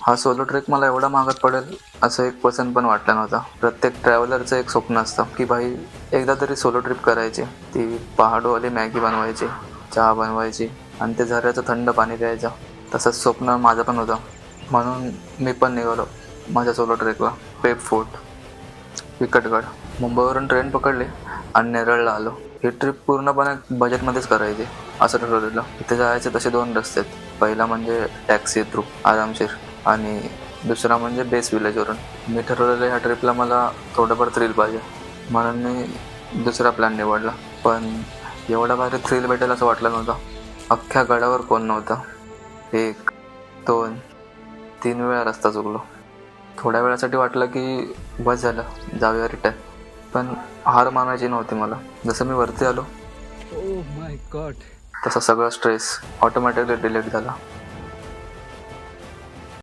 हा solo trek मला एवढा महागात पडेल असं 1% पण वाटलं नव्हतं. प्रत्येक ट्रॅव्हलरचं एक स्वप्न असतं की भाई एकदा तरी सोलो ट्रिप करायची. ती पहाडोवाली मॅगी बनवायची, चहा बनवायची आणि ते झऱ्याचं थंड पाणी प्यायचं. तसंच स्वप्न माझं पण होतं. म्हणून मी पण निघालो माझ्या सोलो ट्रेकला. पेप फोर्ट, विकटगड. मुंबईवरून ट्रेन पकडली आणि नेरळला आलो. ही ट्रिप पूर्णपणे बजेटमध्येच करायची असं ठरवलेलं. इथे जायचे तसे 2 रस्ते आहेत. पहिला म्हणजे टॅक्सी थ्रू आरामशीर आणि दुसरा म्हणजे बेस विलेजवरून. मी ठरवलेलं ह्या ट्रिपला मला थोडंफार थ्रिल पाहिजे म्हणून मी दुसरा प्लॅन निवडला. पण एवढा भारी थ्रिल भेटेल असं वाटलं नव्हतं. अख्ख्या गडावर कोण नव्हतं. 1, 2, 3 वेळा रस्ता चुकलो. थोड्या वेळासाठी वाटलं की बस झालं, जाऊया रिटर्न. पण हार मानायची नव्हती मला. जसं मी वरती आलो ओह माय गॉड. तसा सगळा स्ट्रेस ऑटोमॅटिकली डिलीट झाला.